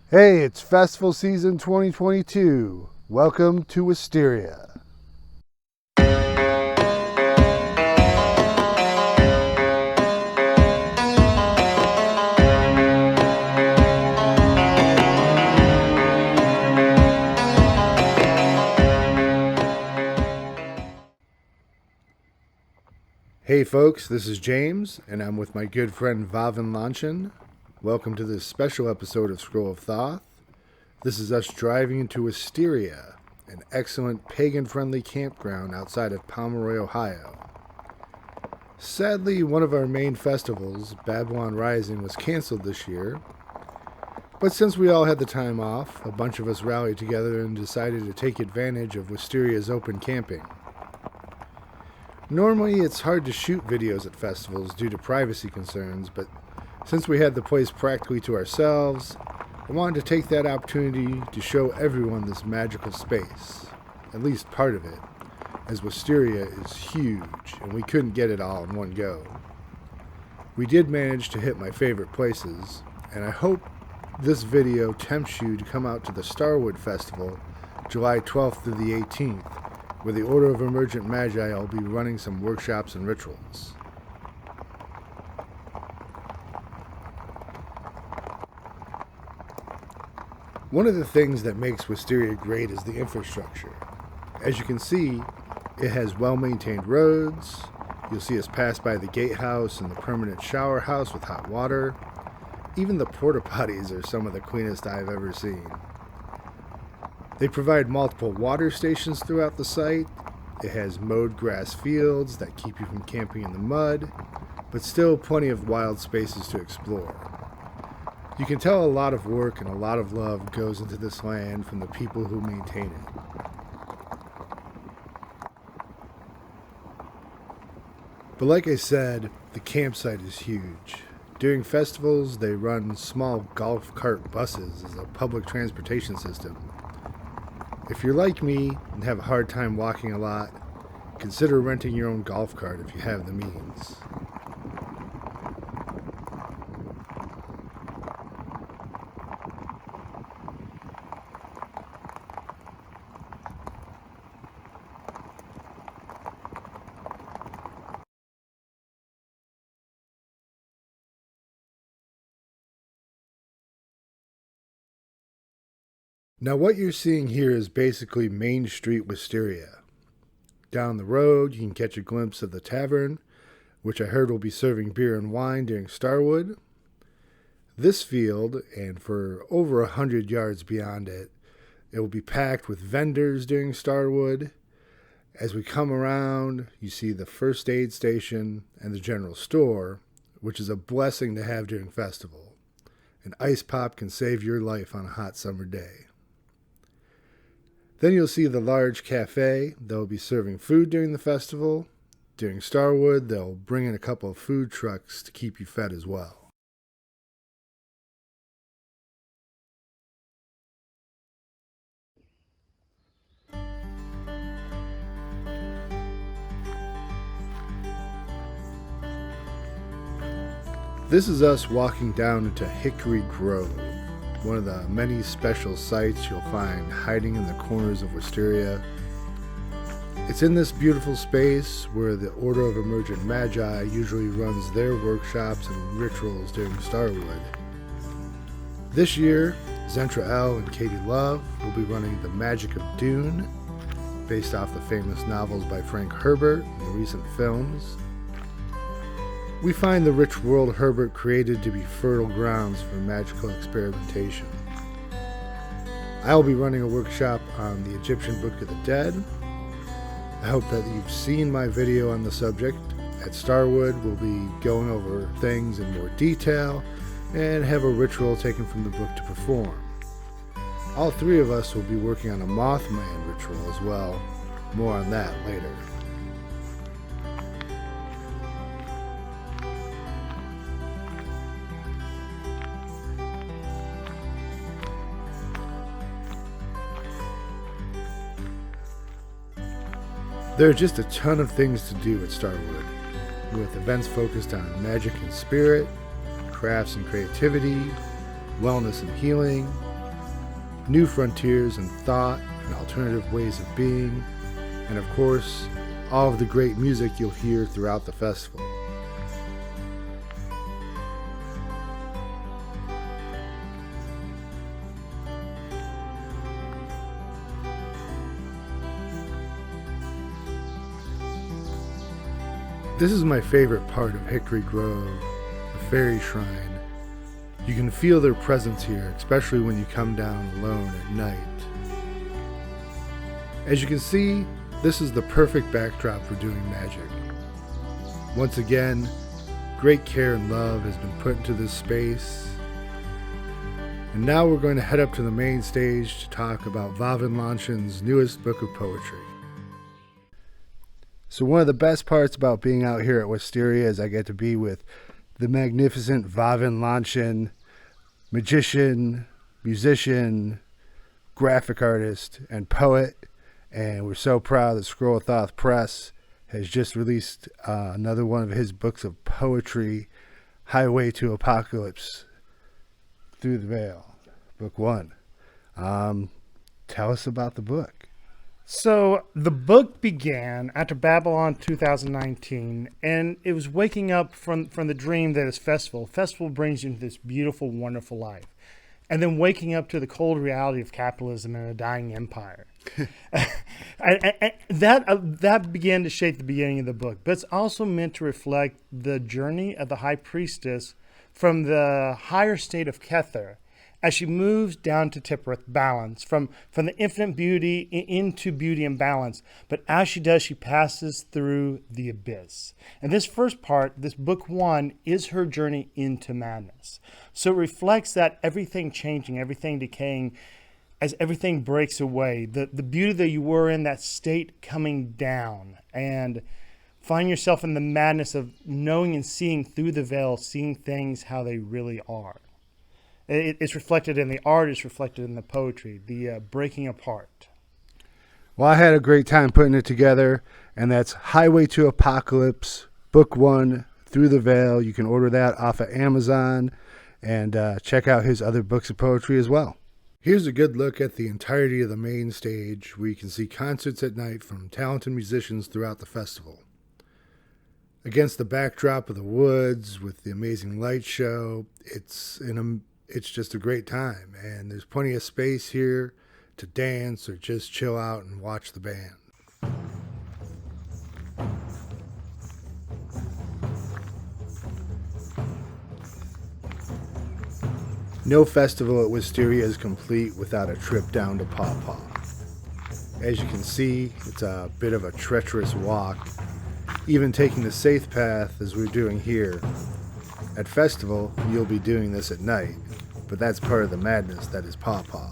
Hey, it's festival season 2022. Welcome to Wisteria. Hey folks, this is James, and I'm with my good friend Vavin Lanchin. Welcome to this special episode of Scroll of Thoth. This is us driving into Wisteria, an excellent pagan-friendly campground outside of Pomeroy, Ohio. Sadly, one of our main festivals, Babylon Rising, was canceled this year. But since we all had the time off, a bunch of us rallied together and decided to take advantage of Wisteria's open camping. Normally, it's hard to shoot videos at festivals due to privacy concerns, but since we had the place practically to ourselves, I wanted to take that opportunity to show everyone this magical space, at least part of it, as Wisteria is huge and we couldn't get it all in one go. We did manage to hit my favorite places, and I hope this video tempts you to come out to the Starwood Festival, July 12th through the 18th, where the Order of Emergent Magi will be running some workshops and rituals. One of the things that makes Wisteria great is the infrastructure. As you can see, it has well-maintained roads. You'll see us pass by the gatehouse and the permanent shower house with hot water. Even the porta potties are some of the cleanest I've ever seen. They provide multiple water stations throughout the site. It has mowed grass fields that keep you from camping in the mud, but still plenty of wild spaces to explore. You can tell a lot of work and a lot of love goes into this land from the people who maintain it. But like I said, the campsite is huge. During festivals, they run small golf cart buses as a public transportation system. If you're like me and have a hard time walking a lot, consider renting your own golf cart if you have the means. Now what you're seeing here is basically Main Street Wisteria. Down the road you can catch a glimpse of the tavern, which I heard will be serving beer and wine during Starwood. This field, and for over 100 yards beyond it, it will be packed with vendors during Starwood. As we come around, you see the first aid station and the general store, which is a blessing to have during festival. An ice pop can save your life on a hot summer day. Then you'll see the large cafe. They'll be serving food during the festival. During Starwood, they'll bring in a couple of food trucks to keep you fed as well. This is us walking down into Hickory Grove, one of the many special sites you'll find hiding in the corners of Wisteria. It's in this beautiful space where the Order of Emergent Magi usually runs their workshops and rituals during Starwood. This year, Zentra L and Katie Love will be running The Magic of Dune, based off the famous novels by Frank Herbert and the recent films. We find the rich world Herbert created to be fertile grounds for magical experimentation. I will be running a workshop on the Egyptian Book of the Dead. I hope that you've seen my video on the subject. At Starwood, we'll be going over things in more detail and have a ritual taken from the book to perform. All three of us will be working on a Mothman ritual as well. More on that later. There are just a ton of things to do at Starwood, with events focused on magic and spirit, crafts and creativity, wellness and healing, new frontiers in thought and alternative ways of being, and of course, all of the great music you'll hear throughout the festival. This is my favorite part of Hickory Grove, the fairy shrine. You can feel their presence here, especially when you come down alone at night. As you can see, this is the perfect backdrop for doing magic. Once again, great care and love has been put into this space. And now we're going to head up to the main stage to talk about Vavin Lanchen's newest book of poetry. So one of the best parts about being out here at Wisteria is I get to be with the magnificent Vavin Lanchen, magician, musician, graphic artist, and poet. And we're so proud that Scroll of Thoth Press has just released another one of his books of poetry, Highway to Apocalypse, Through the Veil, book 1. Tell us about the book. So the book began after Babylon 2019, and it was waking up from the dream that is festival. Festival brings you into this beautiful, wonderful life. And then waking up to the cold reality of capitalism and a dying empire. That began to shape the beginning of the book. But it's also meant to reflect the journey of the high priestess from the higher state of Kether as she moves down to Tippereth, balance, from the infinite beauty into beauty and balance. But as she does, she passes through the abyss. And this first part, this book 1, is her journey into madness. So it reflects that everything changing, everything decaying, as everything breaks away. The beauty that you were in, that state coming down, and find yourself in the madness of knowing and seeing through the veil, seeing things how they really are. It's reflected in the art, it's reflected in the poetry, the breaking apart. Well, I had a great time putting it together, and that's Highway to Apocalypse, book 1, Through the Veil. You can order that off of Amazon, and check out his other books of poetry as well. Here's a good look at the entirety of the main stage, where you can see concerts at night from talented musicians throughout the festival. Against the backdrop of the woods with the amazing light show, it's just a great time, and there's plenty of space here to dance or just chill out and watch the band. No festival at Wisteria is complete without a trip down to Pawpaw. As you can see, it's a bit of a treacherous walk, even taking the safe path as we're doing here. At festival, you'll be doing this at night, but that's part of the madness that is Pawpaw.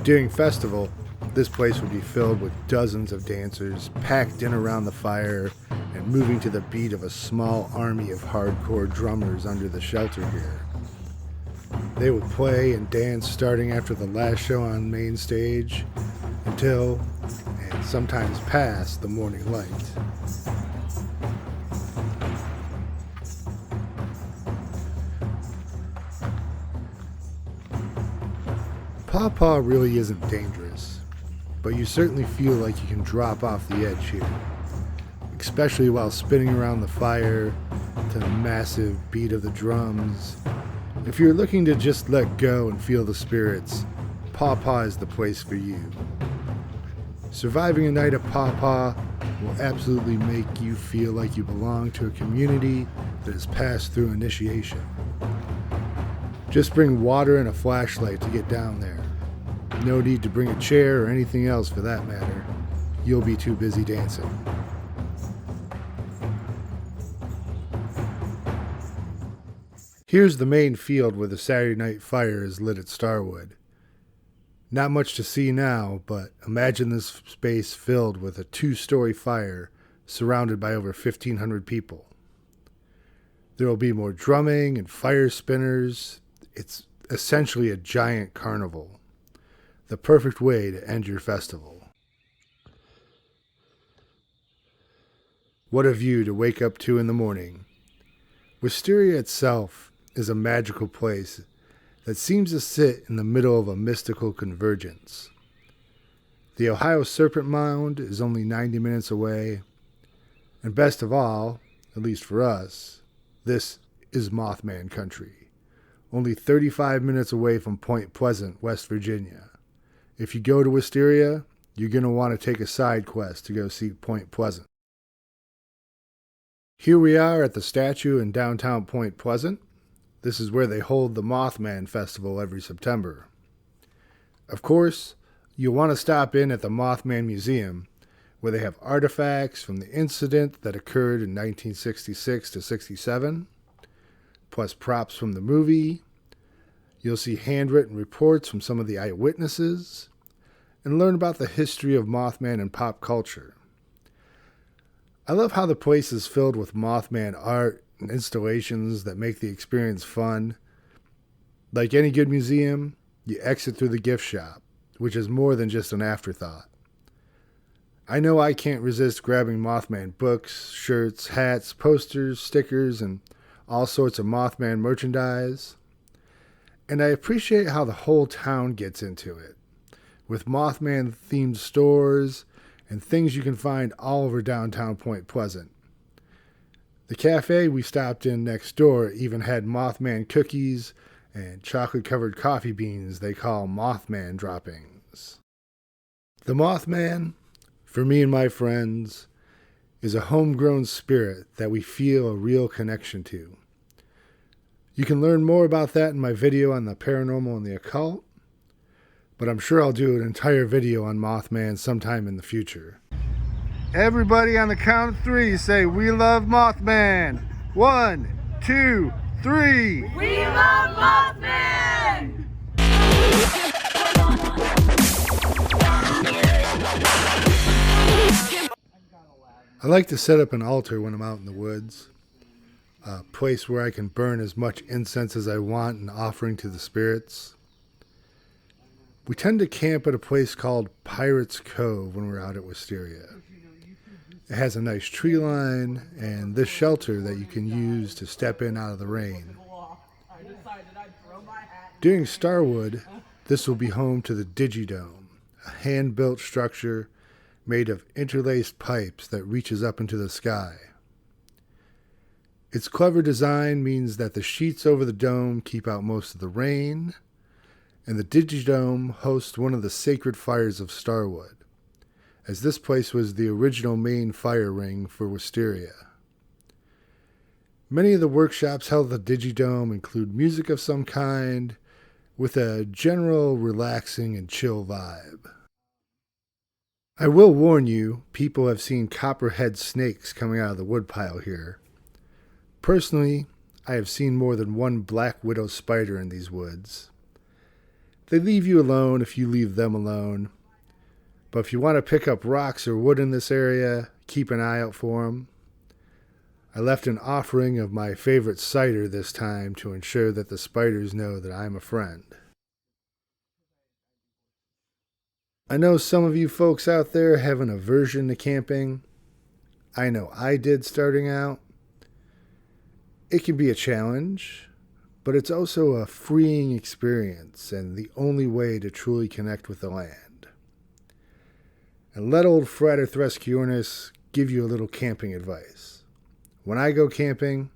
During festival, this place would be filled with dozens of dancers packed in around the fire and moving to the beat of a small army of hardcore drummers under the shelter here. They would play and dance starting after the last show on main stage until, and sometimes past, the morning light. Pawpaw really isn't dangerous, but you certainly feel like you can drop off the edge here, especially while spinning around the fire to the massive beat of the drums. If you're looking to just let go and feel the spirits, Pawpaw is the place for you. Surviving a night at Pawpaw will absolutely make you feel like you belong to a community that has passed through initiation. Just bring water and a flashlight to get down there. No need to bring a chair or anything else for that matter. You'll be too busy dancing. Here's the main field where the Saturday night fire is lit at Starwood. Not much to see now, but imagine this space filled with a 2-story fire surrounded by over 1,500 people. There will be more drumming and fire spinners. It's essentially a giant carnival. The perfect way to end your festival. What a view to wake up to in the morning. Wisteria itself is a magical place that seems to sit in the middle of a mystical convergence. The Ohio Serpent Mound is only 90 minutes away, and best of all, at least for us, this is Mothman country, only 35 minutes away from Point Pleasant, West Virginia. If you go to Wisteria, you're going to want to take a side quest to go see Point Pleasant. Here we are at the statue in downtown Point Pleasant. This is where they hold the Mothman Festival every September. Of course, you'll want to stop in at the Mothman Museum, where they have artifacts from the incident that occurred in 1966 to 67, plus props from the movie. You'll see handwritten reports from some of the eyewitnesses, and learn about the history of Mothman in pop culture. I love how the place is filled with Mothman art and installations that make the experience fun. Like any good museum, you exit through the gift shop, which is more than just an afterthought. I know I can't resist grabbing Mothman books, shirts, hats, posters, stickers, and all sorts of Mothman merchandise. And I appreciate how the whole town gets into it, with Mothman-themed stores and things you can find all over downtown Point Pleasant. The cafe we stopped in next door even had Mothman cookies and chocolate-covered coffee beans they call Mothman droppings. The Mothman, for me and my friends, is a homegrown spirit that we feel a real connection to. You can learn more about that in my video on the paranormal and the occult, but I'm sure I'll do an entire video on Mothman sometime in the future. Everybody on the count of 3 say, "We love Mothman." 1, 2, 3. We love Mothman! I like to set up an altar when I'm out in the woods, a place where I can burn as much incense as I want in offering to the spirits. We tend to camp at a place called Pirate's Cove when we're out at Wisteria. It has a nice tree line and this shelter that you can use to step in out of the rain. During Starwood, this will be home to the Digidome, a hand-built structure made of interlaced pipes that reaches up into the sky. Its clever design means that the sheets over the dome keep out most of the rain, and the Digidome hosts one of the sacred fires of Starwood, as this place was the original main fire ring for Wisteria. Many of the workshops held at the Digidome include music of some kind, with a general relaxing and chill vibe. I will warn you, people have seen copperhead snakes coming out of the woodpile here. Personally, I have seen more than one black widow spider in these woods. They leave you alone if you leave them alone. But if you want to pick up rocks or wood in this area, keep an eye out for them. I left an offering of my favorite cider this time to ensure that the spiders know that I'm a friend. I know some of you folks out there have an aversion to camping. I know I did starting out. It can be a challenge, but it's also a freeing experience and the only way to truly connect with the land. And let old Frater Thresciornis give you a little camping advice. When I go camping,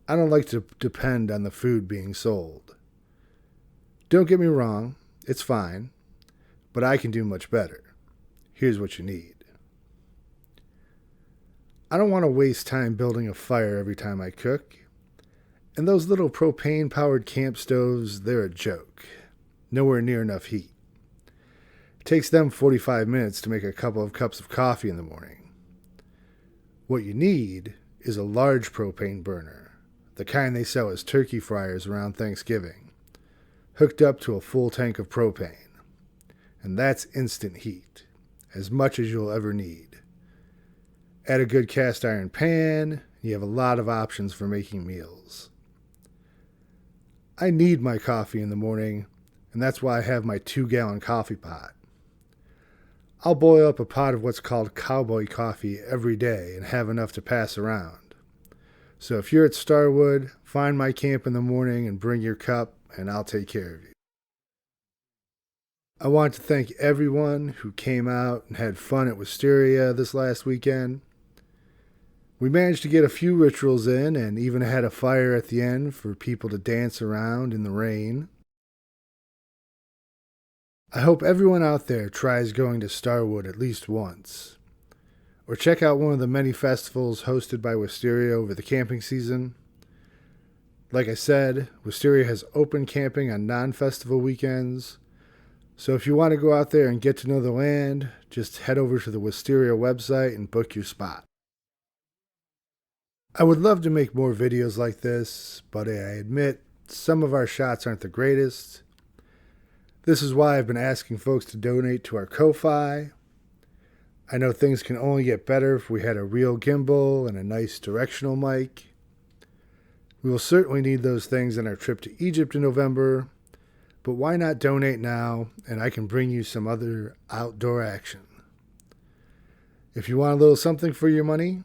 I don't like to depend on the food being sold. Don't get me wrong, it's fine, but I can do much better. Here's what you need. I don't want to waste time building a fire every time I cook. And those little propane-powered camp stoves, they're a joke. Nowhere near enough heat. It takes them 45 minutes to make a couple of cups of coffee in the morning. What you need is a large propane burner, the kind they sell as turkey fryers around Thanksgiving, hooked up to a full tank of propane. and that's instant heat, as much as you'll ever need. Add a good cast iron pan, you have a lot of options for making meals. I need my coffee in the morning, and that's why I have my 2-gallon coffee pot. I'll boil up a pot of what's called cowboy coffee every day and have enough to pass around. So if you're at Starwood, find my camp in the morning and bring your cup, and I'll take care of you. I want to thank everyone who came out and had fun at Wisteria this last weekend. We managed to get a few rituals in and even had a fire at the end for people to dance around in the rain. I hope everyone out there tries going to Starwood at least once, or check out one of the many festivals hosted by Wisteria over the camping season. Like I said, Wisteria has open camping on non-festival weekends, so if you want to go out there and get to know the land, just head over to the Wisteria website and book your spot. I would love to make more videos like this, but I admit some of our shots aren't the greatest. This is why I've been asking folks to donate to our Ko-Fi. I know things can only get better if we had a real gimbal and a nice directional mic. We will certainly need those things on our trip to Egypt in November, but why not donate now and I can bring you some other outdoor action. If you want a little something for your money,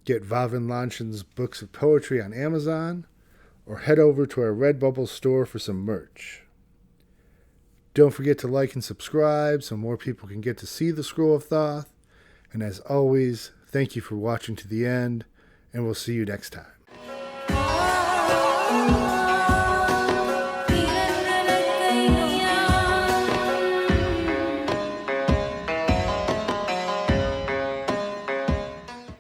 get Vavin Lanchen's books of poetry on Amazon, or head over to our Redbubble store for some merch. Don't forget to like and subscribe so more people can get to see the Scroll of Thoth. And as always, thank you for watching to the end, and we'll see you next time.